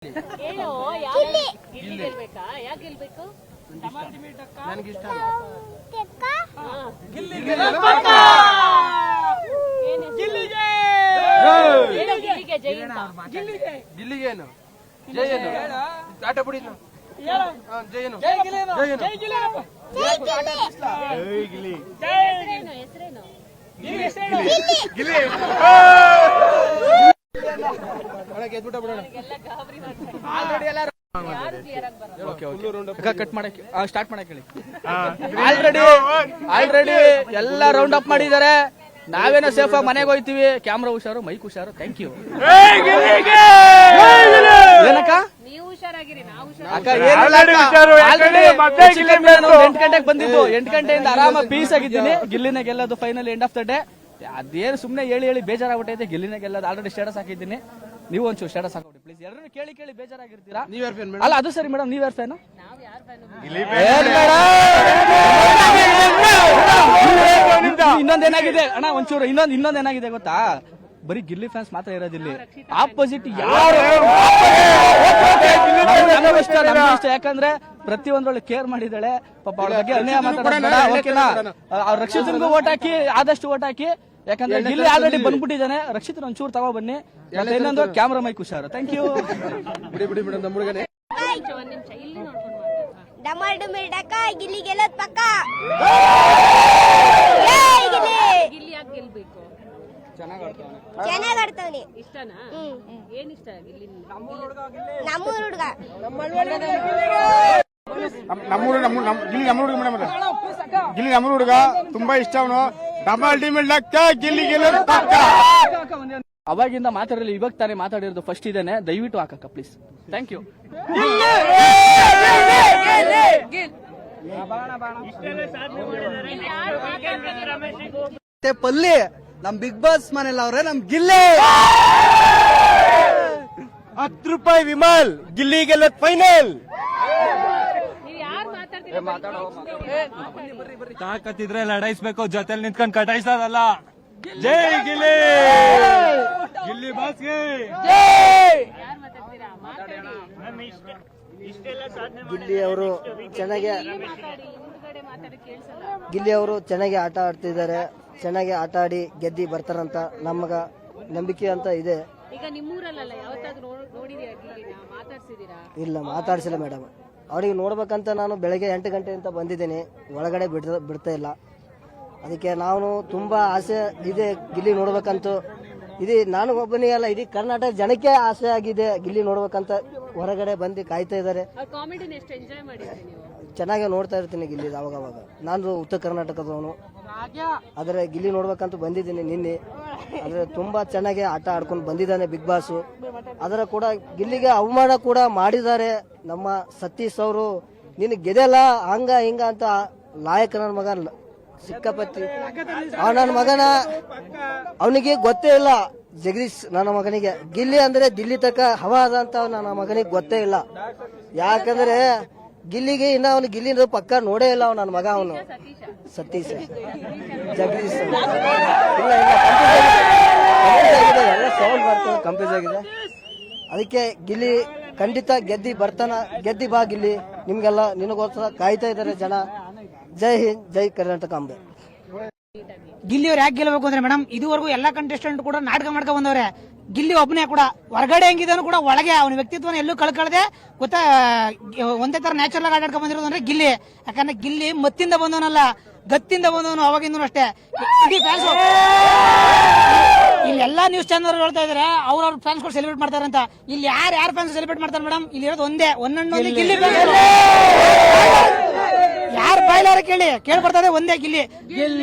ಹೇಳು ಗಿಲ್ಲಿ ಗೆಲ್ಬೇಕಾ? ಯಾಕೆ ಗೆಲ್ಬೇಕು? ನನಗಿಷ್ಟ ಗಿಲ್ಲಿಗೆ ಜೈ ಅಂತ. ಗಿಲ್ಲಿಗೇನು ಜಯನು ಆಟ ಬಿಡಿ ಜಯನು ಹೆಸರೇನು? ಕಟ್ ಮಾಡಕ್ಕೆ ಸ್ಟಾರ್ಟ್ ಮಾಡಕ್ಕೆ ಹೇಳಿ. ಆಲ್ರೆಡಿ ಎಲ್ಲ ರೌಂಡ್ ಅಪ್ ಮಾಡಿದ್ದಾರೆ. ನಾವೇನೋ ಸೇಫ್ ಆಗಿ ಮನೆಗೆ ಹೋಯ್ತೀವಿ. ಕ್ಯಾಮ್ರಾ ಹುಷಾರು, ಮೈಕ್ ಹುಷಾರು. Thank you. ಏನಕ್ಕ ನೀವು ಹುಷಾರಾಗಿರಿ, ನಾವು ಅಕ್ಕ ಏನಿಲ್ಲ. 8 ಗಂಟೆಗೆ ಬಂದಿದ್ದು. 8 ಗಂಟೆಯಿಂದ ಆರಾಮಾಗಿ ಪೀಸ್ ಆಗಿದ್ದೀನಿ. ಗಿಲ್ಲಿನ ಗೆಲ್ಲೋದು final end of the day. ಅದೇನು ಸುಮ್ನೆ ಹೇಳಿ ಬೇಜಾರಾಗ್ಬಿಟ್ಟೈತೆ. ಗಿಲ್ಲಿನ ಗೆಲ್ಲೋದು ಆಲ್ರೆಡಿ ಸ್ಟೇಟಸ್ ಹಾಕಿದ್ದೀನಿ. ನೀವು ಒಂಚೂರು ಸ್ಟೇಟಸ್ ಹಾಕೊಡಿ ಪ್ಲೀಸ್. ಎಲ್ಲರೂ ಕೇಳಿ ಬೇಜಾರಾಗಿರ್ತೀರಾ. ಅಲ್ಲ ಅದು ಸರಿ ಮೇಡಮ್, ನೀವ್ ಯಾರು ಫ್ಯಾನು? ಇನ್ನೊಂದೇನಾಗಿದೆ ಅಣ್ಣ, ಒಂಚೂರು ಇನ್ನೊಂದೇನಾಗಿದೆ ಗೊತ್ತಾ? ಬರೀ ಗಿಲ್ಲಿ ಫ್ಯಾನ್ಸ್ ಮಾತ್ರ ಇರೋದಿಲ್ಲ, ಆಪೋಸಿಟ್ ಯಾರು ಇಷ್ಟ. ಯಾಕಂದ್ರೆ ಪ್ರತಿಯೊಂದ್ರೊಳಗೆ ಕೇರ್ ಮಾಡಿದಾಳೆ ಪಾಪ. ಅವ್ರ ಬಗ್ಗೆ ಅನ್ಯಾಯ ಮಾತಾಡೋಣ ಓಕೆನಾ? ಅವ್ರ ರಕ್ಷಿತನ್ಗೂ ಓಟ್ ಹಾಕಿ, ಆದಷ್ಟು ಓಟ್ ಹಾಕಿ. ಯಾಕಂದ್ರೆ ಗಿಲ್ಲಿ ಆಲ್ರೆಡಿ ಬಂದ್ಬಿಟ್ಟಿದ್ದಾನೆ. ರಕ್ಷಿತನ ಒಂಚೂರು ತಗೋ ಬನ್ನಿ. ಇನ್ನೊಂದು ಕ್ಯಾಮ್ರಾ ಮೈಕ್ ಹುಷಾರು. Thank you. ಬಿಡಿ ಮೇಡಮ್, ನಮ್ಮ ಹುಡುಗನೇ ಗಿಲ್ಲಿ ಗೆಲ್ಲೋದ್ ಪಕ್ಕ. ಗಿಲ್ಲಿ ಯಾಕೆ ಗೆಲ್ಬೇಕು? ಚೆನ್ನಾಗ್ ಆಡ್ತಾವ್ನಿ. ಇಷ್ಟನಾ? ಏನ್ ಇಷ್ಟ ಗಿಲ್ಲಿ? ನಮ್ಮೂರ್ ಹುಡ್ಗ. ಗಿಲ್ಲಿ ನಮ್ಮ ಹುಡುಗ ತುಂಬಾ ಇಷ್ಟ. ಅವನು ಡಬಲ್ ಡಿಮಿಲ್ ಲೆಕ್ಕ ಗಿಲ್ಲಿ ಗೆಲ್ಲೋದು ಪಕ್ಕ. ಅವಾಗಿಂದ ಮಾತಾಡಲಿ, ಇವಾಗ ತಾನೇ ಮಾತಾಡಿರೋದು ಫಸ್ಟ್ ಇದೇನೆ. ದಯವಿಟ್ಟು ಹಾಕಕ್ಕ ಪ್ಲೀಸ್. Thank you. ಪಲ್ಲಿ ನಮ್ ಬಿಗ್ ಬಾಸ್ ಮನೇಲಿ ಅವ್ರೆ, ನಮ್ ಗಿಲ್ಲಿ. 10 ರೂಪಾಯಿ ವಿಮಲ್, ಗಿಲ್ಲಿ ಗೆಲ್ಲೋದು ಫೈನಲ್. ತಾಕತ್ತಿದ್ರೆ ಲಡಾಯಿಸ್ಬೇಕು, ಜೊತೆಲಿ ನಿಂತ್ಕೊಂಡು ಕಟಾಯಿಸೋದಲ್ಲ. ಜೈ ಗಿಲ್ಲಿ, ಗಿಲ್ಲಿ ಬಾಸ್ಗೆ ಗಿಲ್ಲಿ ಅವರು ಚೆನ್ನಾಗಿ ಆಟ ಆಡ್ತಿದ್ದಾರೆ. ಚೆನ್ನಾಗಿ ಆಟ ಆಡಿ ಗೆದ್ದಿ ಬರ್ತಾರಂತ ನಮಗ ನಂಬಿಕೆ ಅಂತ ಇದೆ. ಈಗ ನಿಮ್ಮೂರಲ್ಲ ಯಾವತ್ತಾದ್ರೂ ನೋಡಿದೀರಾ ಗಿಲ್ಲಿನ? ಮಾತಾಡ್ಸಿದೀರಾ? ಇಲ್ಲ, ಮಾತಾಡ್ಸಿಲ್ಲ ಮೇಡಮ್. ಅವ್ರಿಗೆ ನೋಡ್ಬೇಕಂತ ನಾನು ಬೆಳಗ್ಗೆ 8 ಗಂಟೆ ಅಂತ ಬಂದಿದ್ದೀನಿ. ಒಳಗಡೆ ಬಿಡ್ತಾ ಇಲ್ಲ. ಅದಕ್ಕೆ ನಾನು ತುಂಬಾ ಆಸೆ ಇದೆ ಗಿಲ್ಲಿ ನೋಡ್ಬೇಕಂತ. ಇದು ನಾನು ಒಬ್ಬನೇ ಅಲ್ಲ, ಇಡೀ ಕರ್ನಾಟಕ ಜನಕ್ಕೆ ಆಸೆ ಆಗಿದೆ ಗಿಲ್ಲಿ ನೋಡ್ಬೇಕಂತ. ಹೊರಗಡೆ ಬಂದು ಕಾಯ್ತಾ ಇದ್ದಾರೆ. ಕಾಮಿಡಿನ ಎಷ್ಟು ಎಂಜಾಯ್ ಮಾಡಿದ್ರಿ ನೀವು? ಚೆನ್ನಾಗಿ ನೋಡ್ತಾ ಇರ್ತೀನಿ ಗಿಲ್ಲಿ ಅವಾಗ. ನಾನು ಉತ್ತರ ಕರ್ನಾಟಕದವನು, ಆದ್ರೆ ಗಿಲ್ಲಿ ನೋಡ್ಬೇಕಂತ ಬಂದಿದ್ದೀನಿ ನಿನ್ನೆ. ಆದ್ರೆ ತುಂಬಾ ಚೆನ್ನಾಗಿ ಆಟ ಆಡ್ಕೊಂಡು ಬಂದಿದ್ದಾನೆ ಬಿಗ್ ಬಾಸ್. ಅದರ ಕೂಡ ಗಿಲ್ಲಿಗೆ ಅವಮಾನ ಕೂಡ ಮಾಡಿದ್ದಾರೆ ನಮ್ಮ ಸತೀಶ್ ಅವರು. ನೀನು ಗೆದೆಲ್ಲ ಹಂಗ ಹಿಂಗ ಅಂತ ಲಾಯಕ ನನ್ನ ಮಗ ಸಿಕ್ಕಾಪತ್ತಿ. ನನ್ನ ಮಗನ ಅವನಿಗೆ ಗೊತ್ತೇ ಇಲ್ಲ. ಜಗದೀಶ್ ನನ್ನ ಮಗನಿಗೆ ಗಿಲ್ಲಿ ಅಂದ್ರೆ ದಿಲ್ಲಿ ತಕ ಹವಾ ಅದ ಅಂತ ನನ್ನ ಮಗನಿಗೆ ಗೊತ್ತೇ ಇಲ್ಲ. ಯಾಕಂದ್ರೆ ಗಿಲ್ಲಿಗೆ ಇನ್ನ ಅವನು ಗಿಲ್ಲಿ ಪಕ್ಕ ನೋಡೇ ಇಲ್ಲ. ಅವ್ನು ನನ್ನ ಮಗ, ಅವನು ಸತೀಶ್ ಜಗದೀಶ್. ಎಲ್ಲ ಸೌಂಡ್ ಬರ್ತದೆ, ಕಂಪ್ಯೂಸ್ ಆಗಿದೆ. ಅದಕ್ಕೆ ಗಿಲ್ಲಿ ಖಂಡಿತ ಗೆದ್ದಿ ಬಾ ಗಿಲ್ಲಿ. ನಿಮ್ಗೆಲ್ಲ ನಿನಗೋಸ್ಕರ ಕಾಯ್ತಾ ಇದ್ದಾರೆ ಜನ. ಜೈ ಹಿಂದ್, ಜೈ ಕರ್ನಾಟಕ ಅಂಬೆ. ಗಿಲ್ಲಿ ಅವ್ರು ಯಾಕೆ ಗೆಲ್ಲಬೇಕು ಅಂದ್ರೆ ಮೇಡಮ್, ಇದುವರೆಗೂ ಎಲ್ಲಾ ಕಂಟೆಸ್ಟೆಂಟ್ ಕೂಡ ನಾಟಕ ಮಾಡ್ಕೊಂಡ್ ಬಂದವ್ರೆ. ಗಿಲ್ಲಿ ಒಬ್ಬನೇ ಕೂಡ ಹೊರಗಡೆ ಹೆಂಗಿದಾನು ಕೂಡ ಒಳಗೆ ಅವನ ವ್ಯಕ್ತಿತ್ವನ ಎಲ್ಲೂ ಕಳ್ಕೊಳ್ಳದೆ ಗೊತ್ತಾ ಒಂದೇ ತರ ನ್ಯಾಚುರಲ್ ಆಗಿ ಆಟಾಡ್ಕೊಂಡ್ ಬಂದಿರೋದು ಅಂದ್ರೆ ಗಿಲ್ಲಿ. ಯಾಕಂದ್ರೆ ಗಿಲ್ಲಿ ಮತ್ತಿಂದ ಬಂದವನಲ್ಲ, ಗತ್ತಿಂದ ಬಂದವನು. ಅವಾಗಿಂದನು ಅಷ್ಟೇ. ಇಡೀ ಫ್ಯಾನ್ಸ್ ಇಲ್ಲಿ ಎಲ್ಲಾ ನ್ಯೂಸ್ ಚಾನಲ್ ಹೇಳ್ತಾ ಇದಾರೆ ಅವ್ರ ಫ್ಯಾನ್ಸ್ ಗಳು ಸೆಲೆಬ್ರೇಟ್ ಮಾಡ್ತಾರಂತ. ಇಲ್ಲಿ ಯಾರು ಫ್ಯಾನ್ಸ್ ಸೆಲೆಬ್ರೇಟ್ ಮಾಡ್ತಾರೆ ಮೇಡಮ್? ಇಲ್ಲಿ ಇರೋದು ಒಂದೇ ಒಂದೊಂದು ಗಿಲ್ಲಿ. ಯಾರು ಬಾಯ್ಲಾರ ಕೇಳಿ ಬರ್ತದೆ ಒಂದೇ ಗಿಲ್ಲಿ.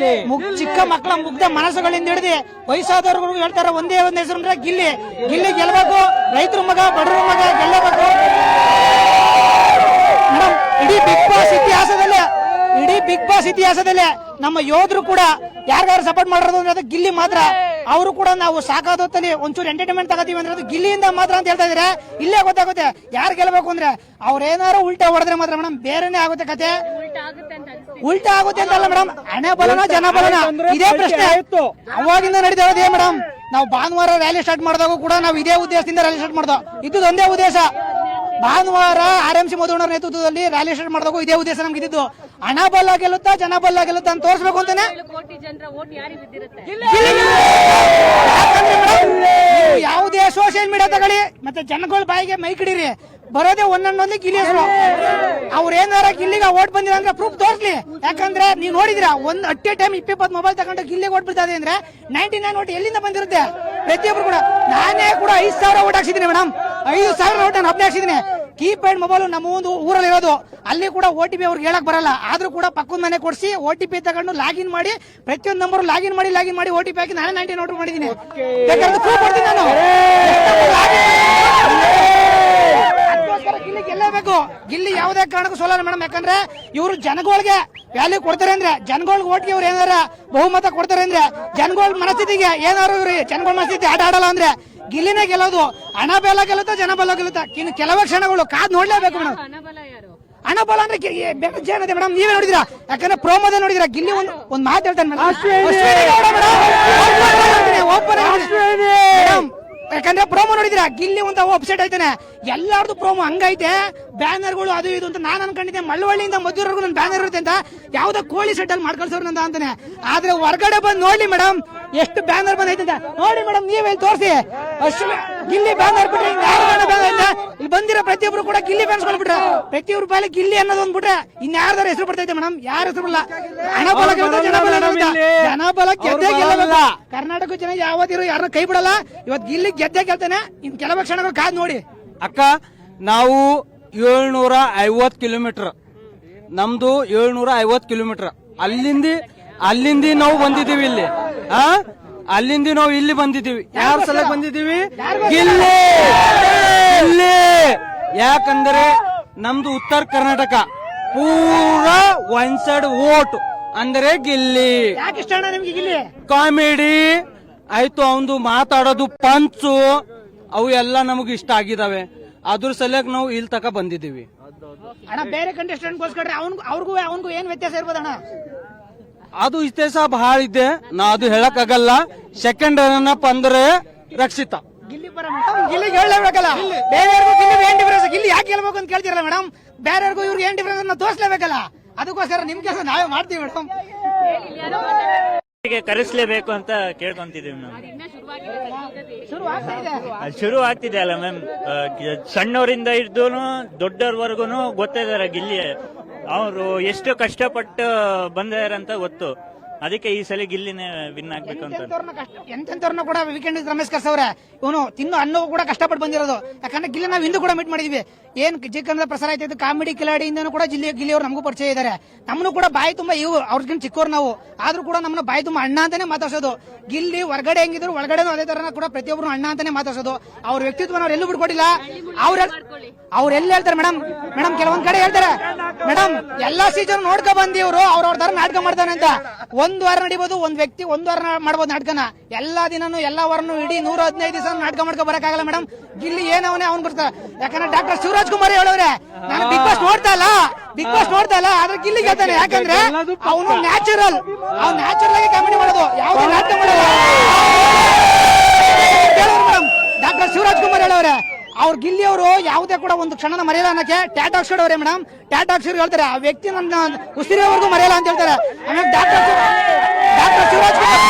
ಚಿಕ್ಕ ಮಕ್ಕಳ ಮುಗ್ಧ ಮನಸ್ಸುಗಳಿಂದ ಹಿಡಿದು ವಯಸ್ಸಾದವ್ರಿಗೂ ಹೇಳ್ತಾರೆ ಒಂದೇ ಹೆಸರು ಅಂದ್ರೆ ಗಿಲ್ಲಿ. ಗಿಲ್ಲಿ ಗೆಲ್ಬೇಕು. ರೈತರ ಮಗ, ಬಡವರ ಮಗ ಗೆಲ್ಲಬೇಕು. ಇಡೀ ಬಿಗ್ ಬಾಸ್ ಇತಿಹಾಸದಲ್ಲೇ ನಮ್ಮ ಯೋಧರು ಕೂಡ ಯಾರಿಗಾರು ಸಪೋರ್ಟ್ ಮಾಡಿರೋದು ಅಂದ್ರೆ ಅದು ಗಿಲ್ಲಿ ಮಾತ್ರ. ಅವರು ಕೂಡ ನಾವು ಸಾಕಾದೊತ್ತಲ್ಲಿ ಒಂಚೂರು ಎಂಟರ್ಟೈನ್ಮೆಂಟ್ ತಗೋತೀವಿ ಅಂದ್ರೆ ಅದು ಗಿಲ್ಲಿಯಿಂದ ಮಾತ್ರ ಅಂತ ಹೇಳ್ತಾ ಇದ್ರೆ ಇಲ್ಲೇ ಗೊತ್ತಾಗುತ್ತೆ ಯಾರು ಗೆಲ್ಲಬೇಕು ಅಂದ್ರೆ. ಅವ್ರೇನಾರು ಉಲ್ಟಾ ಹೊಡೆದ್ರೆ ಮಾತ್ರ ಮೇಡಮ್ ಬೇರೆನೆ ಆಗುತ್ತೆ ಕತೆ. ಉಲ್ಟಾ ಆಗುತ್ತೆ ಅಂತಲ್ಲ ಮೇಡಮ್, ಹಣೆ ಬಲನ ಜನ ಬಲನ ಇದೇ ಪ್ರಶ್ನೆ ಅವಾಗಿಂದ ನಡೀತಾ ಇರೋದೇ ಮೇಡಮ್. ನಾವು ಭಾನುವಾರ ರ್ಯಾಲಿ ಸ್ಟಾರ್ಟ್ ಮಾಡಿದಾಗ ಕೂಡ ನಾವು ಇದೇ ಉದ್ದೇಶದಿಂದ ರ್ಯಾಲಿ ಸ್ಟಾರ್ಟ್ ಮಾಡ್ದೋ. ಇದ್ದು ಒಂದೇ ಉದ್ದೇಶ, ಭಾನುವಾರ RMC ಮಧುವಣ್ಣವ್ರ ನೇತೃತ್ವದಲ್ಲಿ ರ್ಯಾಲಿ ಸ್ಟಾರ್ಟ್ ಮಾಡಿದಾಗ ಇದೇ ಉದ್ದೇಶ ನಮ್ಗೆ ಇದ್ದಿದ್ದು. ಹಣ ಬಲ್ಲ ಗೆಲ್ಲುತ್ತಾ ಜನ ಬಲ್ಲ ಗೆಲ್ಲುತ್ತಾ ಅಂತ ತೋರಿಸ್ಬೇಕು ಅಂತಾನೆ. 7 ಕೋಟಿ ಜನರ ಓಟ್ ಯಾರಿಗೆ ಬಿದ್ದಿರುತ್ತೆ? ಯಾಕಂದ್ರೆ ಮೇಡಮ್, ನೀವು ಯಾವುದೇ ಸೋಷಿಯಲ್ ಮೀಡಿಯಾ ತಗೊಳ್ಳಿ ಮತ್ತೆ ಜನಗಳ ಬಾಯಿಗೆ ಮೈಕಿಡಿರಿ, ಬರೋದೇ ಒಂದೊಂದೊಂದು ಗಿಲ್ಲಿ ಹೆಸರು. ಅವ್ರ ಏನಾರ ಗಿಲ್ಲಿಗೆ ಓಟ್ ಬಂದಿರ ಅಂದ್ರೆ ಪ್ರೂಫ್ ತೋರಿಸ್ಲಿ. ಯಾಕಂದ್ರೆ ನೀವು ನೋಡಿದಿರಾ, ಒಂದ್ ಅಟ್ ಎ ಟೈಮ್ 20 ಮೊಬೈಲ್ ತಗೊಂಡು ಗಿಲ್ಲಿಗೆ ಓಟ್ ಬಿಡ್ತಾ ಇದೆ ಅಂದ್ರೆ 99 ಓಟ್ ಎಲ್ಲಿಂದ ಬಂದಿರುತ್ತೆ? ಪ್ರತಿಯೊಬ್ರು ಕೂಡ, ನಾನೇ ಕೂಡ 5,000 ಓಟ್ ಹಾಕ್ಸಿದ್ದೀನಿ ಮೇಡಮ್. 5,000 ಓಟ್ ನಾನು ಒಬ್ಬನೇ ಹಾಕ್ಸಿದ್ದೀನಿ. ಕೀಪ್ಯಾಡ್ ಮೊಬೈಲ್ ನಮ್ಮ ಒಂದು ಊರಲ್ಲಿ ಇರೋದು, ಅಲ್ಲಿ ಕೂಡ OTP ಅವ್ರಿಗೆ ಹೇಳಕ್ ಬರಲ್ಲ. ಆದ್ರೂ ಕೂಡ ಪಕ್ಕದ ಮನೆ ಕೊಡಿಸಿ OTP ತಗೊಂಡು ಲಾಗಿನ್ ಮಾಡಿ, ಪ್ರತಿಯೊಂದು ನಂಬರ್ ಲಾಗಿನ್ ಮಾಡಿ OTP ಹಾಕಿ ನಾನೇ 99 ಓಟ್ ಮಾಡಿದ್ದೀನಿ. ಬೇಕಾದ್ರೆ ಪ್ರೂಫ್ ಕೊಡ್ತೀನಿ ನಾನು. ಗಿಲ್ಲಿ ಗೆಲ್ಲಬೇಕು. ಗಿಲ್ಲಿ ಯಾವುದೇ ಕಾರಣಕ್ಕೂ ಸೋಲಲ್ಲ ಮೇಡಮ್. ಯಾಕಂದ್ರೆ ಇವರು ಜನಗಳಿಗೆ ವ್ಯಾಲ್ಯೂ ಕೊಡ್ತಾರೆ ಅಂದ್ರೆ, ಜನಗಳಿಗೆ ಓಟ್ಗೆ ಇವ್ರು ಏನಾರ ಬಹುಮತ ಕೊಡ್ತಾರೆ ಅಂದ್ರೆ, ಜನಗಳ ಮನಸ್ಥಿತಿಗೆ ಏನಾರು ಇವ್ರು ಜನಗಳ ಮನಸ್ಥಿತಿ ಆಟ ಆಡಲ್ಲ ಅಂದ್ರೆ ಗಿಲ್ಲಿನೇ ಗೆಲ್ಲೋದು. ಹಣ ಬೆಲ್ಲ ಗೆಲ್ಲುತ್ತಾ ಜನ ಬಲ ಗೆಲ್ಲುತ್ತಾ, ಇನ್ನು ಕೆಲವೇ ಕ್ಷಣಗಳು ಕಾದ್ ನೋಡ್ಲೇಬೇಕು ಮೇಡಮ್. ಹಣಬಲ ಯಾರು? ಹಣಬಲ ಅಂದ್ರೆ ಏನಿದೆ ಮೇಡಮ್, ನೀವೇ ನೋಡಿದಿರಾ? ಯಾಕಂದ್ರೆ ಪ್ರೋಮೋದೇ ನೋಡಿದಿರಾ? ಗಿಲ್ಲಿ ಒಂದು ಮಾತು ಹೇಳ್ತಾನೆ ಮೇಡಮ್, ಯಾಕಂದ್ರೆ ಪ್ರೋಮೋ ನೋಡಿದಿರಾ? ಗಿಲ್ಲಿ ಒಂದು ಅಪ್ಸೆಟ್ ಆಯ್ತಾನೆ. ಎಲ್ಲಾರ್ದು ಪ್ರೋಮೋ ಹಂಗೈತೆ, ಬ್ಯಾನರ್ಗಳು ಅದು ಇದು ಅಂತ ನಾನು ಅನ್ಕೊಂಡಿದ್ದೆ. ಮಳ್ಳವಳ್ಳಿಯಿಂದ ಮದ್ದೂರ್ವರೆಗೂ ನನ್ನ ಬ್ಯಾನರ್ ಇರುತ್ತೆ ಅಂತ, ಯಾವ್ದೋ ಕೋಳಿ ಸೆಟ್ ಅಲ್ಲಿ ಮಾಡ್ಕೊಳ್ಸೋರು ಅಂತಾನೆ. ಆದ್ರೆ ಹೊರಗಡೆ ಬಂದು ನೋಡ್ಲಿ ಮೇಡಮ್, ಎಷ್ಟು ಬ್ಯಾನರ್ ಬಂದೈತೆ ಅಂತ ನೋಡಿ ಮೇಡಮ್. ನೀವೇ ತೋರಿಸಿ, ಅಷ್ಟು ಗಿಲ್ಲಿ ಬ್ಯಾನರ್ ಬಿಟ್ರೆ ಇಲ್ಲಿ ಬಂದಿರೋ ಪ್ರತಿಯೊಬ್ರು ಕೂಡ ಗಿಲ್ಲಿ ಬ್ಯಾನ್ಸ್ಕೊಂಡ್ ಬಿಟ್ರೆ, ಪ್ರತಿಯೊಬ್ರು ಬಾಯಲ್ಲಿ ಗಿಲ್ಲಿ ಅನ್ನೋದು ಅಂದ್ಬಿಟ್ರೆ ಇನ್ಯಾರ್ದಾರ ಹೆಸರು ಬರ್ತೈತೆ ಮೇಡಮ್? ಯಾರ ಹೆಸರು ಬರಲ್ಲ. ಹಣ ಬಲ ಗೆಲ್ಲುತ್ತಾ ಜನ ಬಲ ಗೆಲ್ಲುತ್ತಾ, ಜನ ಬಲ ಗೆದ್ದೇ ಗೆಲ್ಲಬೇಕು. ಕರ್ನಾಟಕ ಜನ ಯಾವತ್ತಿರೋ ಯಾರನ್ನ ಕೈ ಬಿಡಲ್ಲ. ಇವತ್ತು ಗಿಲ್ಲಿ ಗೆದ್ದೇ ಗೆಲ್ತಾನೆ. ಇನ್ ಕೆಲವು ಕ್ಷಣಗಳು ಕಾದ್ ನೋಡಿ. ಅಕ್ಕ, ನಾವು 750 ಕಿಲೋಮೀಟರ್, ನಮ್ದು 750 ಕಿಲೋಮೀಟರ್. ಅಲ್ಲಿಂದ ನಾವು ಬಂದಿದ್ದೀವಿ ಇಲ್ಲಿ. ಅಲ್ಲಿಂದ ನಾವು ಇಲ್ಲಿ ಬಂದಿದ್ದೀವಿ. ಯಾರ ಸಲ ಬಂದಿದ್ದೀವಿ? ಗಿಲ್ಲಿ. ಯಾಕಂದ್ರೆ ನಮ್ದು ಉತ್ತರ ಕರ್ನಾಟಕ ಪೂರಾ ಒನ್ ಸೈಡ್ ವೋಟ್ ಅಂದ್ರೆ ಗಿಲ್ಲಿ. ಯಾಕೆ ಇಷ್ಟ ಅಣ್ಣ ನಿಮ್ಗೆ ಗಿಲ್ಲಿ? ಕಾಮಿಡಿ ಆಯ್ತು, ಅವಂದು ಮಾತಾಡೋದು ಪಂಚು ಅವು ಎಲ್ಲ ನಮಗ್ ಇಷ್ಟ ಆಗಿದಾವೆ. ಅದ್ರ ಸಲಕ್ ನಾವು ಇಲ್ಲಿ ತಕ ಬಂದಿದ್ದೀವಿ. ಅಣ್ಣ, ಬೇರೆ ಕಂಟೆಸ್ಟೆಂಟ್ ಗೋಸ್ಕರ ಅವನಿಗೂ ಏನ್ ವ್ಯತ್ಯಾಸ ಇರ್ಬೋದಣ್ಣ? ಅದು ವ್ಯತ್ಯಾಸ ಬಹಳ ಇದೆ, ನಾ ಅದು ಹೇಳಕ್ ಆಗಲ್ಲ. ಸೆಕೆಂಡ್ ರನ್ನಪ್ ಅಂದ್ರೆ ರಕ್ಷಿತಾ. ಗಿಲ್ಲಿಗೆ ಹೇಳಲೇಬೇಕಲ್ಲ, ಬೇರೆಯವ್ರಿಗೂ ಗಿಲ್ಲಿ ಏನ್ ಡಿಫರೆನ್ಸ್? ಗಿಲ್ಲಿ ಯಾಕೆ ಗೆಲ್ಬೇಕು ಅಂತ ಕೇಳ್ತಿರಲ್ಲ ಮೇಡಮ್. ಬೇರೆಯವ್ರಿಗೂ ಇವ್ರಿಗೆ ಏನ್ ಡಿಫರೆನ್ಸ್ ಅನ್ನ ತೋರಿಸಲೇಬೇಕಲ್ಲ. ಅದಕ್ಕೋಸ್ಕರ ನಿಮ್ ಕೆಲಸ ನಾವೇ ಮಾಡ್ತೀವಿ ಮೇಡಮ್. ಕರೆಸಲೇಬೇಕು ಅಂತ ಕೇಳ್ಕೊಂತಿದೀವಿ ಮ್ಯಾಮ್. ಇನ್ನ ಶುರುವಾಗಿದೆ, ಶುರು ಆಗ್ತಿದೆ ಅಲ್ಲ ಮ್ಯಾಮ್. ಸಣ್ಣವರಿಂದ ಹಿಡ್ದು ದೊಡ್ಡವರ್ವರ್ಗುನು ಗೊತ್ತಿದ್ದಾರೆ ಗಿಲ್ಲಿ. ಅವರು ಎಷ್ಟು ಕಷ್ಟಪಟ್ಟು ಬಂದಾರಂತ ಗೊತ್ತು. ಅದಕ್ಕೆ ಈ ಸಲ ಗಿಲ್ಲಿನೇ ವಿನ್ ಆಗ್ಬೇಕು ಅಂತ. ಎಂತೆಂತವ್ರನ್ನ ಕೂಡ ವೀಕೆಂಡ್ ರಮೇಶ್ ಕರ್ಸವ್ರೆ, ಇವನು ತಿನ್ನು ಅನ್ನೋ ಕೂಡ ಕಷ್ಟಪಟ್ಟು ಬಂದಿರೋದು. ಯಾಕಂದ್ರೆ ಗಿಲ್ಲಿ ನಾವು ಹಿಂದೂ ಕೂಡ ಮೀಟ್ ಮಾಡಿದ್ವಿ. ಏನ್ ಚಿಕ್ಕಂದ ಪ್ರಸಾರ ಆಯ್ತು ಕಾಮಿಡಿ ಕಿಲಾಡಿಯಿಂದನೂ ಕೂಡ ಗಿಲ್ಲಿ ಅವರು ನಮಗೂ ಪರಿಚಯ ಇದ್ದಾರೆ. ನಮ್ಮನ್ನು ಕೂಡ ಬಾಯಿ ತುಂಬಾ ಅವ್ರಿಗಿಂತ ಚಿಕ್ಕವ್ರು ನಾವು, ಆದ್ರೂ ಕೂಡ ನಮ್ಮನ್ನ ಬಾಯಿ ತುಂಬಾ ಅಣ್ಣ ಅಂತಾನೆ ಮಾತಾಡ್ಸೋದು. ಗಿಲ್ಲಿ ಹೊರಗಡೆ ಹೆಂಗಿದ್ರು ಒಳಗಡೆನೂ ಅದೇ ತರ ಕೂಡ ಪ್ರತಿಯೊಬ್ರು ಅಣ್ಣ ಅಂತಾನೆ ಮಾತಾಡ್ಸೋದು. ಅವ್ರ ವ್ಯಕ್ತಿತ್ವ ಅವ್ರು ಎಲ್ಲೂ ಬಿಡ್ಕೊಟ್ಟಿಲ್ಲ. ಅವ್ರು ಎಲ್ಲಿ ಹೇಳ್ತಾರೆ ಮೇಡಮ್, ಕೆಲವೊಂದ್ ಕಡೆ ಹೇಳ್ತಾರೆ ಮೇಡಮ್, ಎಲ್ಲಾ ಸೀಸನ್ ನೋಡ್ಕೊ ಬಂದಿವ್ರು ಅವ್ರವ್ರ ತರ ನಾಟಕ ಮಾಡ್ತಾನೆ ಅಂತ. ಒಂದ್ ವಾರ ನಡಿಬಹುದು, ಒಂದ್ ವ್ಯಕ್ತಿ ಒಂದ್ ವಾರ ಮಾಡ್ಬೋದು ನಾಟಕನ. ಎಲ್ಲಾ ದಿನನೂ ಎಲ್ಲಾ ವಾರನು ಇಡೀ 115 ದಿವಸ ನಾಟಕ ಮಾಡ್ಕೊ ಬರಕಾಗಲ್ಲ ಮೇಡಮ್. ಗಿಲ್ಲಿ ಏನವನೇ ಅವ್ನ್ ಬರ್ತಾರೆ. ಯಾಕಂದ್ರೆ ಡಾಕ್ಟರ್ ಶಿವರಾಜ್ ಕುಮಾರ್ ಹೇಳೋರೆ, ನಾನು ಬಿಗ್ ಬಾಸ್ ನೋಡ್ತಾ ಇಲ್ಲ ಆದ್ರೆ ಗಿಲ್ಲಿ ಗೆಲ್ತಾನೆ. ಯಾಕಂದ್ರೆ ಅವನು ನ್ಯಾಚುರಲ್ ಆಗಿ ಕಾಮಿಡಿ ಮಾಡೋದು, ಯಾವ್ದು ನಾಟಕ ಮಾಡಲ್ಲ. ಡಾಕ್ಟರ್ ಶಿವರಾಜ್ ಕುಮಾರ್ ಹೇಳೋರೆ, ಅವ್ರ ಗಿಲ್ಲಿ ಅವರು ಯಾವುದೇ ಕೂಡ ಒಂದು ಕ್ಷಣನ ಮರೆಯಲ್ಲ ಅನ್ನಕ್ಕೆ ಟ್ಯಾಟೋ ಅಕ್ಷರ್ ಅವರೇ ಮೇಡಮ್. ಟ್ಯಾಟೋ ಅಕ್ಷರ್ ಹೇಳ್ತಾರೆ, ಆ ವ್ಯಕ್ತಿ ನನ್ನ ಉಸಿರಿವರೆಗೂ ಮರೆಯಲ್ಲ ಅಂತ ಹೇಳ್ತಾರೆ. ಡಾಕ್ಟರ್ ಶಿವರಾಜ್ ಕುಮಾರ್